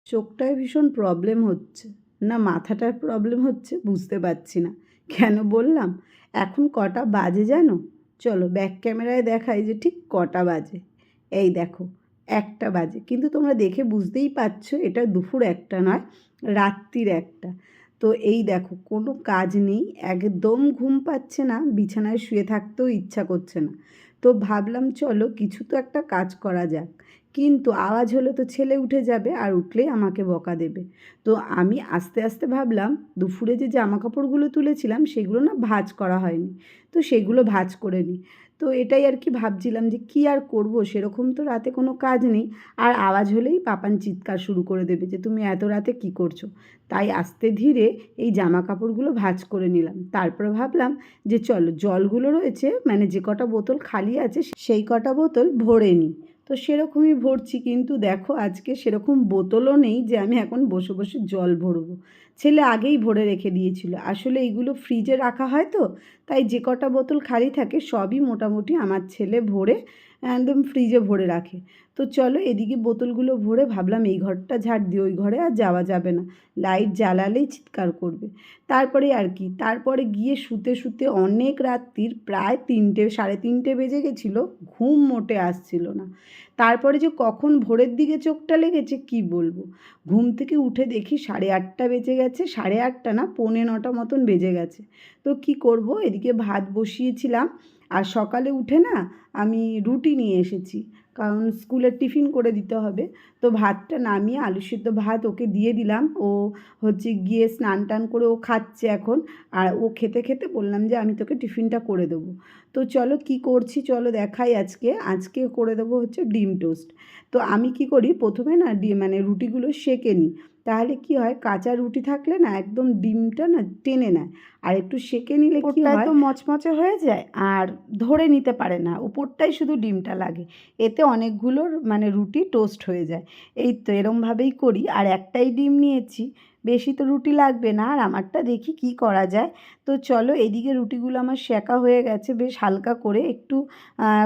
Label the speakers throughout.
Speaker 1: চোখটায় ভীষণ প্রবলেম হচ্ছে, না মাথাটার প্রবলেম হচ্ছে বুঝতে পারছি না। কেন বললাম? এখন কটা বাজে জানো? চলো ব্যাক ক্যামেরায় দেখাই যে ঠিক কটা বাজে। এই দেখো ১টা বাজে। কিন্তু তোমরা দেখে বুঝতেই পারছো এটা দুপুর ১টা নয়, রাত্রির ১টা। তো এই দেখো কোনো কাজ নেই, একদম ঘুম পাচ্ছে না, বিছানায় শুয়ে থাকতেও ইচ্ছা করছে না। তো ভাবলাম চলো কিছু তো একটা কাজ করা যাক। কিন্তু আওয়াজ হলে তো ছেলে উঠে যাবে, আর উঠলেই আমাকে বকা দেবে। তো আমি আস্তে আস্তে ভাবলাম দুপুরে যে জামা কাপড়গুলো তুলেছিলাম সেগুলো না ভাঁজ করা হয়নি, তো সেগুলো ভাঁজ করে নিই। তো এটাই আর কি ভাবছিলাম যে কী আর করব, সেরকম তো রাতে কোনো কাজ নেই। আর আওয়াজ হলেই পাপান চিৎকার শুরু করে দেবে যে তুমি এত রাতে কী করছো। তাই আস্তে ধীরে এই জামা কাপড়গুলো ভাঁজ করে নিলাম। তারপরে ভাবলাম যে চলো জলগুলো রয়েছে, মানে যে কটা বোতল খালি আছে সেই কটা বোতল ভরে নিই। তো সেরকমই ভরছি, কিন্তু দেখো আজকে সেরকম বোতলও নেই যে আমি এখন বসে বসে জল ভরবো। ছেলে আগেই ভরে রেখে দিয়েছিল। আসলে এইগুলো ফ্রিজে রাখা হয় তো, তাই যে কটা বোতল খালি থাকে সবই মোটামুটি আমার ছেলে ভরে একদম ফ্রিজে ভরে রাখে। তো চলো এদিকে বোতলগুলো ভরে ভাবলাম এই ঘরটা ঝাড় দিই, ওই ঘরে আর যাওয়া যাবে না, লাইট জ্বালালেই চিৎকার করবে। তারপরে আর কি, তারপরে গিয়ে শুতে শুতে অনেক রাত্রির প্রায় ৩টে ৩:৩০ বেজে গেছিলো, ঘুম মোটে আসছিল না। তারপরে যে কখন ভোরের দিকে চোখটা লেগেছে কি বলবো। ঘুম থেকে উঠে দেখি 8:30 বেজে গেছে, 8:30 না 8:45 মতন বেজে গেছে। তো কি করব, এদিকে ভাত বসিয়েছিলাম। আর সকালে উঠে না আমি রুটি নিয়ে এসেছি, কারণ স্কুলের টিফিন করে দিতে হবে। তো ভাতটা নামিয়ে আলু সিদ্ধ ভাত ওকে দিয়ে দিলাম। ও হচ্ছে গিয়ে স্নান টান করে ও খাচ্ছে এখন। আর ও খেতে খেতে বললাম যে আমি তোকে টিফিনটা করে দেবো। তো চলো কি করছি চলো দেখাই। আজকে করে দেবো হচ্ছে ডিম টোস্ট। তো আমি কি করি, প্রথমে না মানে রুটিগুলো সেঁকে নিই। তাহলে কি হয়, কাঁচা রুটি থাকলে না একদম ডিমটা না টেনে নেয়। আর একটু সেঁকে নিলে কি
Speaker 2: উপরটায়
Speaker 1: হয়,
Speaker 2: তো মচমচে হয়ে যায় আর ধরে নিতে পারে না, উপরটাই শুধু ডিমটা লাগে।
Speaker 1: এতে অনেকগুলোর মানে রুটি টোস্ট হয়ে যায়। এই তো এরমভাবেই করি। আর একটাই ডিম নিয়েছি, বেশি তো রুটি লাগবে না। আর আমারটা দেখি কি করা যায়। তো চলো এদিকে রুটিগুলো আমার সেঁকা হয়ে গেছে বেশ হালকা করে, একটু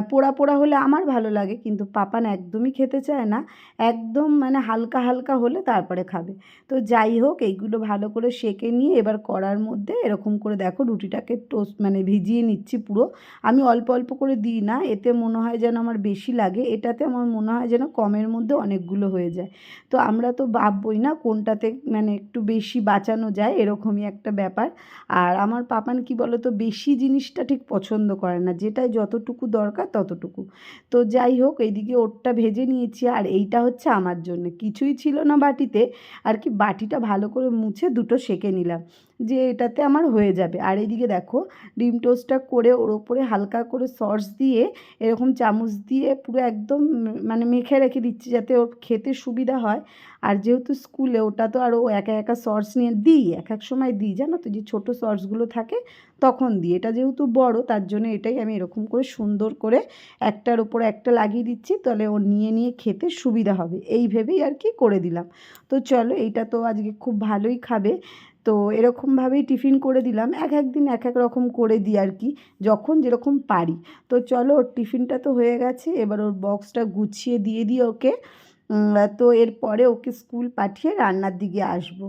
Speaker 1: পোড়া পোড়া হলে আমার ভালো লাগে, কিন্তু পাপান একদমই খেতে চায় না। একদম মানে হালকা হালকা হলে তারপরে খাবে। তো যাই হোক এইগুলো ভালো করে সেঁকে নিয়ে এবার কড়ার মধ্যে এরকম করে দেখো রুটিটাকে টোস্ট মানে ভিজিয়ে নিচ্ছি পুরো। আমি অল্প অল্প করে দিই না, এতে মনে হয় যেন আমার বেশি লাগে, এটাতে আমার মনে হয় যেন কমের মধ্যে অনেকগুলো হয়ে যায়। তো আমরা তো ভাববই না কোনটাতে মানে একটু বেশি বাঁচানো যায়, এরকমই একটা ব্যাপার। আর আমার পাপান কি বলো তো, বেশি জিনিসটা ঠিক পছন্দ করে না, যেটাই যতটুকু দরকার ততটুকু। তো যাই হোক এইদিকে ওরটা ভেজে নিয়েছি, আর এইটা হচ্ছে আমার জন্য, কিছুই ছিল না বাটিতে। আর কি বাটিটা ভালো করে মুছে দুটো সেঁকে নিলাম, যে এটাতে আমার হয়ে যাবে। আর এইদিকে দেখো ডিম টোস্টটা করে ওর ওপরে হালকা করে সস দিয়ে এরকম চামচ দিয়ে পুরো একদম মানে মেখে রেখে দিচ্ছি যাতে ওর খেতে সুবিধা হয়। আর যেহেতু স্কুলে ওটা তো আরও একা একা সস নিয়ে দিই, এক এক সময় দিই জানো তো, যে ছোটো সসগুলো থাকে তখন দিই। এটা যেহেতু বড় তার জন্য এটাই আমি এরকম করে সুন্দর করে একটার ওপরে একটা লাগিয়ে দিচ্ছি, তাহলে ও নিয়ে নিয়ে খেতে সুবিধা হবে, এই ভেবেই আর কি করে দিলাম। তো চলো এইটা তো আজকে খুব ভালোই খাবে। তো এরকমভাবেই টিফিন করে দিলাম, এক এক দিন এক এক রকম করে দিই আর কি, যখন যেরকম পারি। তো চলো ওর টিফিনটা তো হয়ে গেছে, এবার ওর বক্সটা গুছিয়ে দিয়ে দিই ওকে। তো এরপরে ওকে স্কুল পাঠিয়ে রান্নার দিকে আসবো।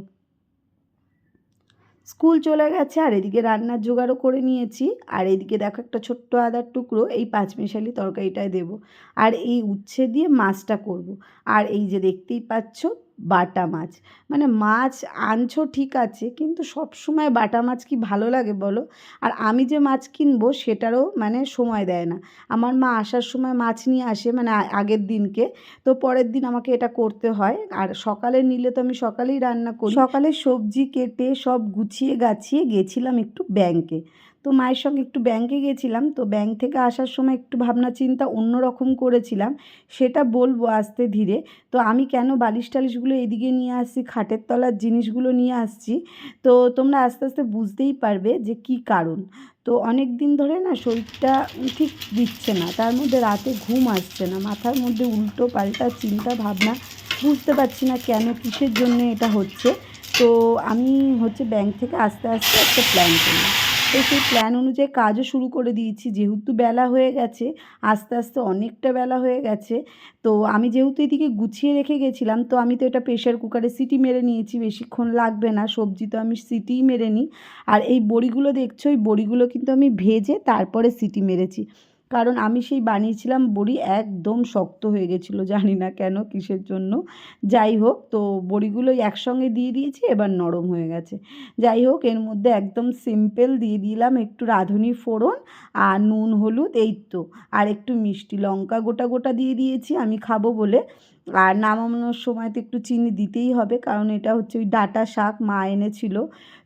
Speaker 1: স্কুল চলে গেছে, আর এদিকে রান্নার জোগাড়ও করে নিয়েছি। আর এদিকে দেখো একটা ছোট্ট আদার টুকরো এই পাঁচমিশালি তরকারিটায় দেবো। আর এই উচ্ছে দিয়ে মাছটা করব। আর এই যে দেখতেই পাচ্ছ বাটা মাছ, মানে মাছ আনছো ঠিক আছে, কিন্তু সব সময় বাটা মাছ কি ভালো লাগে বলো? আর আমি যে মাছ কিনবো সেটারও মানে সময় দেয় না। আমার মা আসার সময় মাছ নিয়ে আসে, মানে আগের দিনকে। তো পরের দিন আমাকে এটা করতে হয়। আর সকালে নিলে তো আমি সকালেই রান্না করি। সকালে সবজি কেটে সব গুছিয়ে গাছিয়ে গেছিলাম একটু ব্যাংকে। তো মায়ের সঙ্গে একটু ব্যাংকে গেছিলাম, তো ব্যাংক থেকে আসার সময় একটু ভাবনা চিন্তা অন্য রকম করেছিলাম, সেটা বলবো আস্তে ধীরে। তো আমি কেন বালিশ টালিশগুলো এদিকে নিয়ে আসছি, খাটের তলার জিনিসগুলো নিয়ে আসছি, তো তোমরা আস্তে আস্তে বুঝতেই পারবে যে কী কারণ। তো অনেক দিন ধরে না শরীরটা ঠিক দিচ্ছে না, তার মধ্যে রাতে ঘুম আসছে না, মাথার মধ্যে উল্টো পাল্টা চিন্তা ভাবনা, বুঝতে পারছি না কেন কিসের জন্য এটা হচ্ছে। তো আমি হচ্ছে ব্যাংক থেকে আস্তে আস্তে একটা প্ল্যান করলাম।
Speaker 2: তো সেই প্ল্যান অনুযায়ী কাজও শুরু করে দিয়েছি। যেহেতু বেলা হয়ে গেছে, আস্তে আস্তে অনেকটা বেলা হয়ে গেছে, তো আমি যেহেতু এদিকে গুছিয়ে রেখে গেছিলাম, তো আমি তো এটা প্রেশার কুকারে সিটি মেরে নিয়েছি, বেশিক্ষণ লাগবে না। সবজি তো আমি সিটিই মেরে নিই। আর এই বড়িগুলো দেখছো, এই বড়িগুলো কিন্তু আমি ভেজে তারপরে সিটি মেরেছি। কারণ আমি সেই বানিয়েছিলাম বড়ি, একদম শক্ত হয়ে গেছিলো, জানি না কেন, কিসের জন্য। যাই হোক, তো বড়িগুলো একসঙ্গে দিয়ে দিয়েছি, এবার নরম হয়ে গেছে। যাই হোক, এর মধ্যে একদম সিম্পল দিয়ে দিলাম একটু রাঁধুনি ফোড়ন আর নুন হলুদ, এই তো। আর একটু মিষ্টি লঙ্কা গোটা গোটা দিয়ে দিয়েছি আমি খাবো বলে। আর নামানোর সময় তো একটু চিনি দিতেই হবে, কারণ এটা হচ্ছে ওই ডাঁটা শাক মা এনেছিল।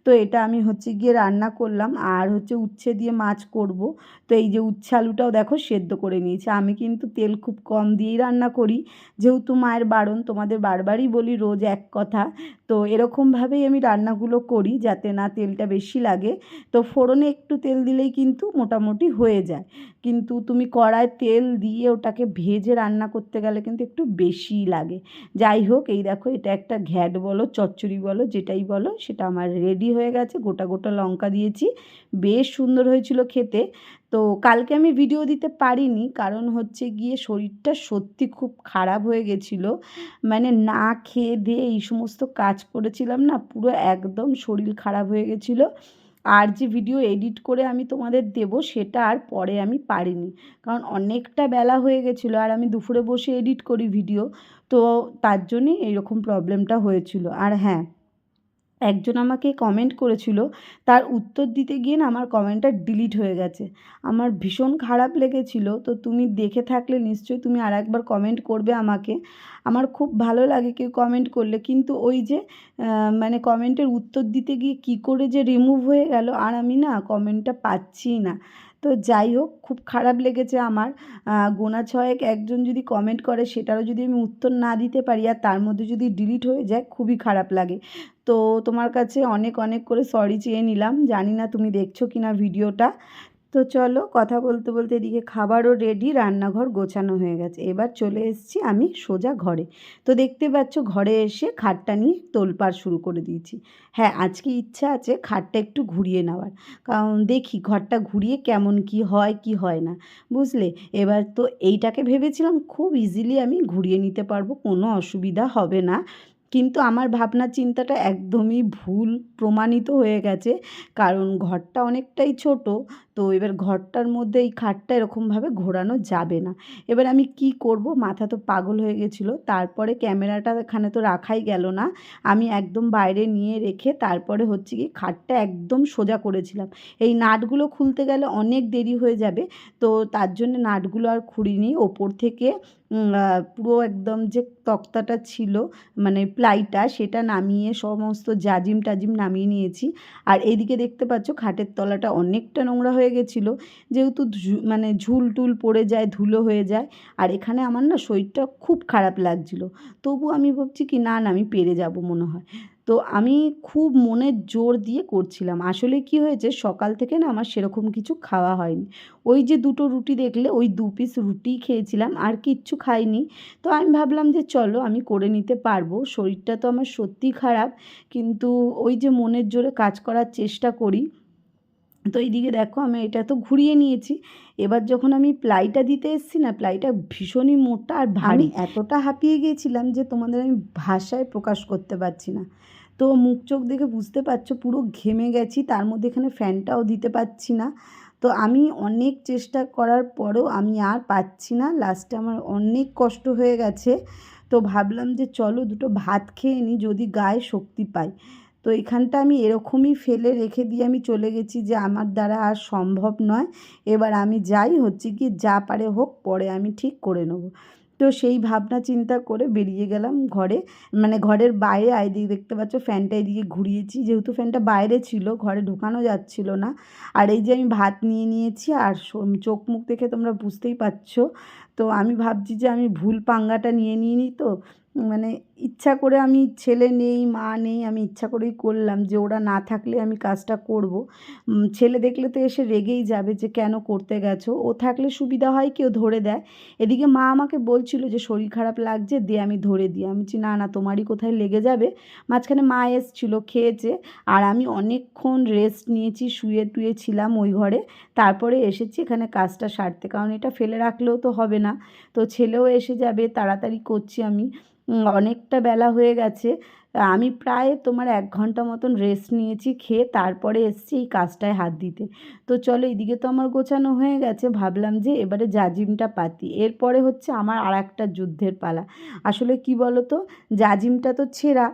Speaker 2: তো এটা আমি হচ্ছে গিয়ে রান্না করলাম, আর হচ্ছে উচ্ছে দিয়ে মাছ করব। তো এই যে উচ্ছে আলুটাও দেখো সেদ্ধ করে নিয়েছি। আমি কিন্তু তেল খুব কম দিয়েই রান্না করি, যেহেতু মায়ের বারণ। তোমাদের বারবারই বলি রোজ এক কথা। তো এরকমভাবেই আমি রান্নাগুলো করি, যাতে না তেলটা বেশি লাগে। তো ফোড়নে একটু তেল দিলেই কিন্তু মোটামুটি হয়ে যায়। কিন্তু তুমি কড়ায় তেল দিয়ে ওটাকে ভেজে রান্না করতে গেলে কিন্তু একটু বেশিই লাগে। যাই হোক, এই দেখো, এটা একটা ঘ্যাট বলো, চচ্চড়ি বলো, যেটাই বলো, সেটা আমার রেডি হয়ে গেছে। গোটা গোটা লঙ্কা দিয়েছি, বেশ সুন্দর হয়েছিল খেতে। তো কালকে আমি ভিডিও দিতে পারিনি, কারণ হচ্ছে গিয়ে শরীরটা সত্যি খুব খারাপ হয়ে গেছিলো। মানে না খেয়ে দিয়ে এই সমস্ত কাজ করেছিলাম না, পুরো একদম শরীর খারাপ হয়ে গেছিলো। আর যে ভিডিও এডিট করে আমি তোমাদের দেবো, সেটা আর পরে আমি পারিনি, কারণ অনেকটা বেলা হয়ে গেছিলো, আর আমি দুপুরে বসে এডিট করি ভিডিও। তো তার জন্যই এইরকম প্রবলেমটা হয়েছিল। আর হ্যাঁ, একজন আমাকে কমেন্ট করেছিল, তার উত্তর দিতে গিয়ে না আমার কমেন্টটা ডিলিট হয়ে গেছে। আমার ভীষণ খারাপ লেগেছিল। তো তুমি দেখে থাকলে নিশ্চয়ই তুমি আরেকবার কমেন্ট করবে আমাকে। আমার খুব ভালো লাগে কেউ কমেন্ট করলে, কিন্তু ওই যে মানে কমেন্টের উত্তর দিতে গিয়ে কী করে যে রিমুভ হয়ে গেল, আর আমি না কমেন্টটা পাচ্ছিই না। তো যাই হোক, খুব খারাপ লেগেছে আমার। গোনা ছয়েক একজন যদি কমেন্ট করে, সেটারও যদি আমি উত্তর না দিতে পারি, আর তার মধ্যে যদি ডিলিট হয়ে যায়, খুবই খারাপ লাগে। তো তোমার কাছে অনেক অনেক করে সরি চেয়ে নিলাম। জানি না তুমি দেখছো কি না ভিডিওটা। তো চলো, কথা বলতে বলতে এদিকে খাবারও রেডি, রান্নাঘর গোছানো হয়ে গেছে। এবার চলে এসেছি আমি সোজা ঘরে। তো দেখতে পাচ্ছ, ঘরে এসে খাটটা নিয়ে তোলপাড় শুরু করে দিয়েছি। হ্যাঁ, আজকে ইচ্ছা আছে খাটটা একটু ঘুরিয়ে নেওয়ার, কারণ দেখি ঘরটা ঘুরিয়ে কেমন কি হয় কি হয় না, বুঝলে। এবার তো এইটাকে ভেবেছিলাম খুব ইজিলি আমি ঘুরিয়ে নিতে পারবো, কোনো অসুবিধা হবে না। কিন্তু আমার ভাবনা চিন্তাটা একদমই ভুল প্রমাণিত হয়ে গেছে, কারণ ঘরটা অনেকটাই ছোট। তো এবার ঘরটার মধ্যে এই খাটটা এরকমভাবে ঘোরানো যাবে না। এবার আমি কি করব, মাথা তো পাগল হয়ে গেছিলো। তারপরে ক্যামেরাটা এখানে তো রাখাই গেল না, আমি একদম বাইরে নিয়ে রেখে তারপরে হচ্ছে কি খাটটা একদম সোজা করেছিলাম। এই নাটগুলো খুলতে গেলে অনেক দেরি হয়ে যাবে, তো তার জন্য নাটগুলো আর খুলিনি। ওপর থেকে পুরো একদম যে তক্তাটা ছিল, মানে প্লাইটা, সেটা নামিয়ে সমস্ত জাজিম টাজিম নামিয়ে নিয়েছি। আর এইদিকে দেখতে পাচ্ছ খাটের তলাটা অনেকটা নোংরা হয়ে গেছিলো, যেহেতু মানে ঝুল টুল পড়ে যায়, ধুলো হয়ে যায়। আর এখানে আমার না শরীরটা খুব খারাপ লাগছিলো, তবু আমি ভাবছি কি না না, আমি পেরে যাব মনে হয়। তো আমি খুব মনের জোর দিয়ে করছিলাম। আসলে কি হয়েছে, সকাল থেকে না আমার সেরকম কিছু খাওয়া হয়নি। ওই যে দুটো রুটি দেখলে, ওই 2 পিস রুটিই খেয়েছিলাম, আর কিচ্ছু খাইনি। তো আমি ভাবলাম যে চলো আমি করে নিতে পারবো, শরীরটা তো আমার সত্যিই খারাপ, কিন্তু ওই যে মনের জোরে কাজ করার চেষ্টা করি। তো এইদিকে দেখো, আমি এটা তো ঘুরিয়ে নিয়েছি। এবার যখন আমি প্লাইটা দিতে এসেছি না, প্লাইটা ভীষণই মোটা আর ভারী। এতটা হাঁপিয়ে গিয়েছিলাম যে তোমাদের আমি ভাষায় প্রকাশ করতে পারছি না। তো মুখ চোখ দেখে বুঝতে পারছো পুরো ঘেমে গেছি, তার মধ্যে এখানে ফ্যানটাও দিতে পারছি না। তো আমি অনেক চেষ্টা করার পরেও আমি আর পাচ্ছি না, লাস্টে আমার অনেক কষ্ট হয়ে গেছে। তো ভাবলাম যে চলো দুটো ভাত খেয়ে নিই, যদি গায়ে শক্তি পাই। তো এখানটা আমি এরকমই ফেলে রেখে দিয়ে আমি চলে গেছি যে আমার দ্বারা আর সম্ভব নয়, এবার আমি যাই, হচ্ছে কি যা পারে হোক, পরে আমি ঠিক করে নেবো। তো সেই ভাবনা চিন্তা করে বেরিয়ে গেলাম ঘরে, মানে ঘরের বাইরে। এদিকে দেখতে পাচ্ছ ফ্যানটা এদিকে ঘুরিয়েছি, যেহেতু ফ্যানটা বাইরে ছিল, ঘরে ঢোকানো যাচ্ছিল না। আর এই যে আমি ভাত নিয়ে নিয়েছি, আর চোখ মুখ দেখে তোমরা বুঝতেই পারছো। তো আমি ভাবছি যে আমি ভুল পাঙ্গাটা নিয়ে নিইনি তো, মানে ইচ্ছা করে আমি ছেলে নেই মা নেই আমি ইচ্ছা করেই করলাম যে ওরা না থাকলে আমি কাজটা করব। ছেলে দেখলে তো এসে রেগেই যাবে যে কেন করতে গেছো, ও থাকলে সুবিধা হয় কেউ ধরে দেয়। এদিকে মা আমাকে বলছিল যে শরীর খারাপ লাগছে দে আমি ধরে দিই, আমি বলছি না না তোমারই কোথায় লেগে যাবে। মাঝখানে মা এসছিল খেয়েছে, আর আমি অনেকক্ষণ রেস্ট নিয়েছি, শুয়ে টুয়ে ছিলাম ওই ঘরে, তারপরে এসেছি এখানে কাজটা সারতে, কারণ এটা ফেলে রাখলেও তো হবে না। তো ছেলেও এসে যাবে, তাড়াতাড়ি করছি আমি। অনেকটা বেলা হয়ে গেছে। আমি প্রায় তোমার ১ ঘন্টা মতন রেস্ট নিয়েছি, খেয়ে তারপরে এসছি এই কাজটায় হাত দিতে। তো চলো এদিকে তো আমার গোছানো হয়ে গেছে, ভাবলাম যে এবারে জাজিমটা পাতি। এরপরে হচ্ছে আমার আরেকটা যুদ্ধের পালা। আসলে কি বলো তো, জাজিমটা তো ছেঁড়া,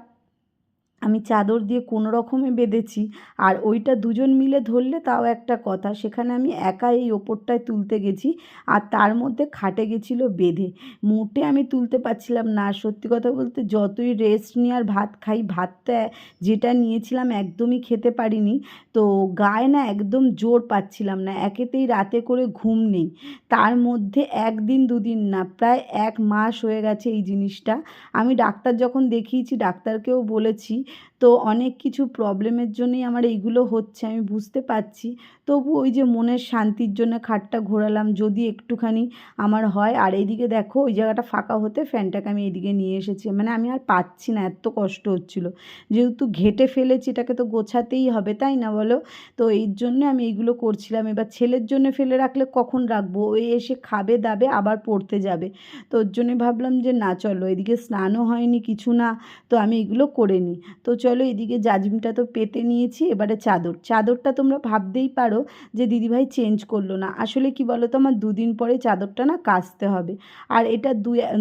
Speaker 2: আমি চাদর দিয়ে কোনো রকমে বেঁধেছি, আর ওইটা দুজন মিলে ধরলে তাও একটা কথা, সেখানে আমি একা এই ওপরটায় তুলতে গেছি, আর তার মধ্যে খাটে গেছিলো বেঁধে, মোটে আমি তুলতে পারছিলাম না। আর সত্যি কথা বলতে যতই রেস্ট নিই আর ভাত খাই, ভাতটা যেটা নিয়েছিলাম একদমই খেতে পারিনি। তো গায়ে না একদম জোর পাচ্ছিলাম না, একেতেই রাতে করে ঘুম নেই, তার মধ্যে ১ দিন ২ দিন না প্রায় ১ মাস হয়ে গেছে এই জিনিসটা। আমি ডাক্তার যখন দেখিয়েছি ডাক্তারকেও বলেছি, তো অনেক কিছু প্রবলেমের জন্যই আমার এইগুলো হচ্ছে আমি বুঝতে পারছি। তবু ওই যে মনের শান্তির জন্য খাটটা ঘোরালাম যদি একটুখানি আমার হয়। আর এইদিকে দেখো ওই জায়গাটা ফাঁকা হতে ফ্যানটাকে আমি এইদিকে নিয়ে এসেছি, মানে আমি আর পাচ্ছি না, এত কষ্ট হচ্ছিলো। যেহেতু ঘেঁটে ফেলেছি এটাকে তো গোছাতেই হবে, তাই না বলো? তো এর জন্য আমি এইগুলো করছিলাম। এবার ছেলের জন্য ফেলে রাখলে কখন রাখবো, ওই এসে খাবে দাবে আবার পড়তে যাবে। তো ওর জন্যে ভাবলাম যে না চলো, এদিকে স্নানও হয়নি কিছু না, তো আমি এগুলো করে নিই। তো চলো এদিকে জাজিমটা তো পেতে নিয়েছি, এবারে চাদরটা তোমরা ভাবতেই পারো যে দিদিভাই চেঞ্জ করলো না। আসলে কি বলো তো, আমার ২ দিন পরে চাদরটা না কাচতে হবে, আর এটা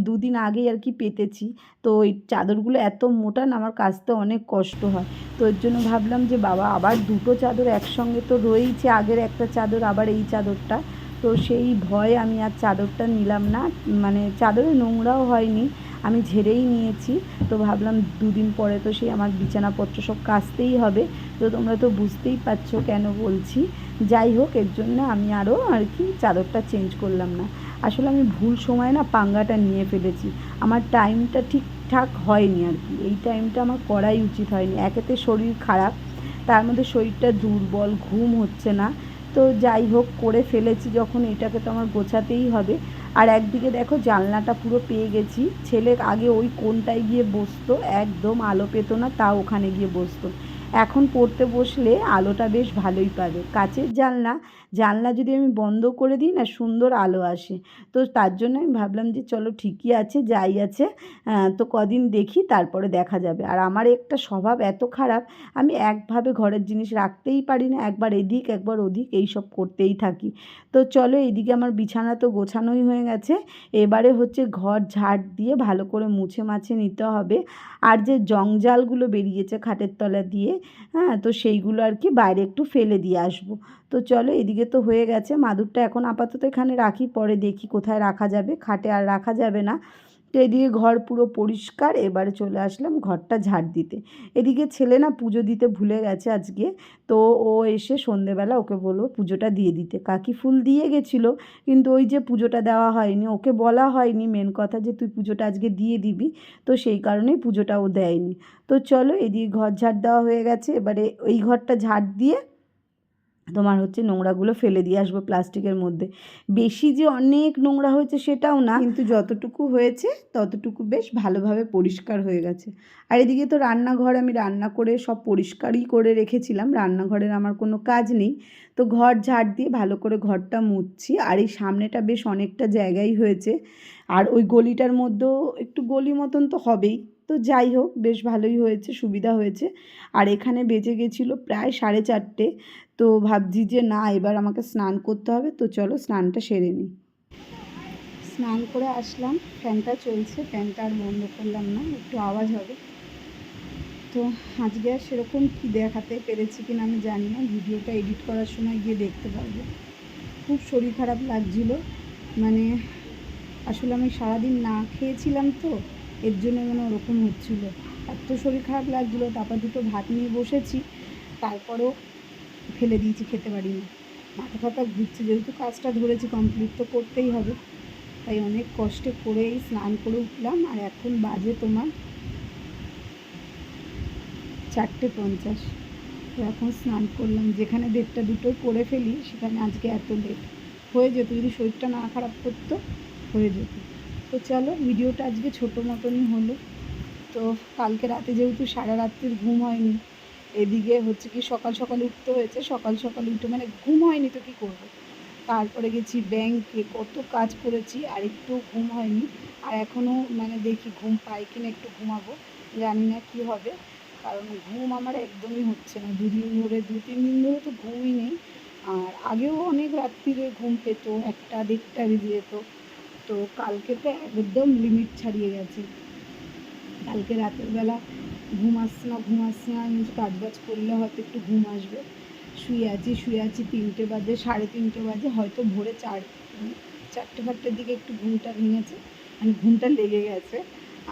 Speaker 2: ২ দিন আগেই আর কি পেতেছি। তো এই চাদরগুলো এত মোটা না, আমার কাচতে অনেক কষ্ট হয়। তো এর জন্য ভাবলাম যে বাবা আবার ২টো চাদর একসঙ্গে তো রয়েইছে, আগের একটা চাদর আবার এই চাদরটা, তো সেই ভয়ে আমি আর চাদরটা নিলাম না। মানে চাদরে নোংরাও হয়নি, আমি ঝেড়েই নিয়েছি। তো ভাবলাম ২ দিন পরে তো সেই আমার বিছানাপত্র সব কাচতেই হবে, তো তোমরা তো বুঝতেই পারছো কেন বলছি। যাই হোক, এর জন্য আমি আরও আর কি চাদরটা চেঞ্জ করলাম না। আসলে আমি ভুল সময় না পাঙ্গাটা নিয়ে ফেলেছি, আমার টাইমটা ঠিকঠাক হয়নি আর কি, এই টাইমটা আমার করাই উচিত হয়নি। একেতে শরীর খারাপ, তার মধ্যে শরীরটা দুর্বল, ঘুম হচ্ছে না। তো যাই হোক, করে ফেলেছি যখন এটাকে তো আমার গোছাতেই হবে। আর একদিকে দেখো জানলাটা পুরো পেয়ে গেছি, ছেলে আগে ওই কোণটায় গিয়ে বসতো, একদম আলো পেতো না, তাও ওখানে গিয়ে বসতো। এখন পড়তে বসলে আলোটা বেশ ভালোই পাবে, কাচের জানলা, জানলা যদি আমি বন্ধ করে দিই না সুন্দর আলো আসে। তো তার জন্য আমি ভাবলাম যে চলো ঠিকই আছে যাই আছে, তো কদিন দেখি তারপরে দেখা যাবে। আর আমার একটা স্বভাব এত খারাপ, আমি একভাবে ঘরের জিনিস রাখতেই পারি না, একবার এদিক একবার ওদিক এইসব করতেই থাকি। তো চলো এইদিকে আমার বিছানা তো গোছানোই হয়ে গেছে, এবারে হচ্ছে ঘর ঝাড় দিয়ে ভালো করে মুছে মাছে নিতে হবে। আর যে জঞ্জালগুলো বেরিয়েছে খাটের তলা দিয়ে, হ্যাঁ, তো সেইগুলো আর কি বাইরে একটু ফেলে দিয়ে আসবো। তো চলো এদিকে তো হয়ে গেছে, মাদুরটা এখন আপাতত এখানে রাখি, পরে দেখি কোথায় রাখা যাবে, খাটে আর রাখা যাবে না। তো এদিকে ঘর পুরো পরিষ্কার, এবারে চলে আসলাম ঘরটা ঝাড় দিতে। এদিকে ছেলে না পুজো দিতে ভুলে গেছে আজকে, তো ও এসে সন্ধেবেলা ওকে বলবো পুজোটা দিয়ে দিতে। কাকি ফুল দিয়ে গেছিলো, কিন্তু ওই যে পুজোটা দেওয়া হয়নি, ওকে বলা হয়নি মেন কথা যে তুই পুজোটা আজকে দিয়ে দিবি, তো সেই কারণেই পুজোটা ও দেয়নি। তো চলো এদিকে ঘর ঝাড় দেওয়া হয়ে গেছে, এবারে ওই ঘরটা ঝাড় দিয়ে তোমার হচ্ছে নোংরাগুলো ফেলে দিয়ে আসবো প্লাস্টিকের মধ্যে। বেশি যে অনেক নোংরা হয়েছে সেটাও না, কিন্তু যতটুকু হয়েছে ততটুকু বেশ ভালোভাবে পরিষ্কার হয়ে গেছে। আর এদিকে তো রান্নাঘর আমি রান্না করে সব পরিষ্কারই করে রেখেছিলাম, রান্নাঘরের আমার কোনো কাজ নেই। তো ঘর ঝাড় দিয়ে ভালো করে ঘরটা মুছছি, আর এই সামনেটা বেশ অনেকটা জায়গাই হয়েছে, আর ওই গলিটার মধ্যেও একটু গলি মতন তো হবেই। তো যাই হোক, বেশ ভালোই হয়েছে, সুবিধা হয়েছে। আর এখানে বেজে গেছিলো প্রায় 4:30। তো ভাবছি যে না এবার আমাকে স্নান করতে হবে, তো চলো স্নানটা সেরে নিই। স্নান করে আসলাম, ফ্যানটা চলছে, ফ্যানটা আর বন্ধ করলাম না, একটু আওয়াজ হবে। তো আজকে আর সেরকম কী দেখাতে পেরেছি কিনা আমি জানি না, ভিডিওটা এডিট করার সময় গিয়ে দেখতে পারবো। খুব শরীর খারাপ লাগছিলো, মানে আসলে আমি সারাদিন না খেয়েছিলাম তো, এর জন্য মানে ওরকম হচ্ছিলো, এত শরীর খারাপ লাগছিলো। তারপর 2টো ভাত নিয়ে বসেছি, তারপরেও ফেলে দিয়েছি, খেতে পারিনি। মাথা ফাথা ঘুরছে, যেহেতু কাজটা ধরেছি কমপ্লিট তো করতেই হবে, তাই অনেক কষ্টে করেই স্নান করে উঠলাম। আর এখন বাজে তোমার 4:50। তো এখন স্নান করলাম, যেখানে 1:30 2টোয় করে ফেলি সেখানে আজকে এত লেট হয়ে যেত, যদি শরীরটা না খারাপ করতো হয়ে যেত। তো চলো, ভিডিওটা আজকে ছোটো মতনই হলো। তো কালকে রাতে যেহেতু সারা রাত্রির ঘুম হয়নি, এদিকে হচ্ছে কি সকাল সকাল উঠতে হয়েছে, সকাল সকাল উঠে মানে ঘুম হয়নি তো কী করবো, তারপরে গেছি ব্যাংকে, কত কাজ করেছি আর একটু ঘুম হয়নি। আর এখনও মানে দেখি ঘুম পাই কিনা, একটু ঘুমাবো, জানি না কি হবে, কারণ ঘুম আমার একদমই হচ্ছে না, 2-3 দিন ধরে তো ঘুমই নেই। আর আগেও অনেক রাত্রিরে ঘুম পেত, 1টা 1:30 বেজে যেত। তো কালকে তো একদম লিমিট ছাড়িয়ে গেছে, কালকে রাতের বেলা ঘুম আসছে না, আমি কাজ বাজ করলে হয়তো একটু ঘুম আসবে। শুয়ে আছি 3টে বাজে, 3:30 বাজে, হয়তো ভোরে 4টে দিকে একটু ঘুমটা ভেঙেছে, মানে ঘুমটা লেগে গেছে,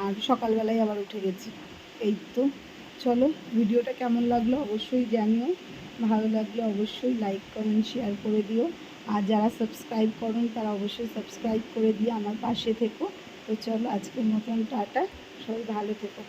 Speaker 2: আর সকালবেলায় আবার উঠে গেছি। এই তো, চলো, ভিডিওটা কেমন লাগলো অবশ্যই জানিও, ভালো লাগলে অবশ্যই লাইক কমেন্ট শেয়ার করে দিও, আর যারা সাবস্ক্রাইব করেন তারা অবশ্যই সাবস্ক্রাইব করে দিয়ে আমার পাশে থেকো। তো চলো, আজকের মতন টাটা, সবাই ভালো থেকো।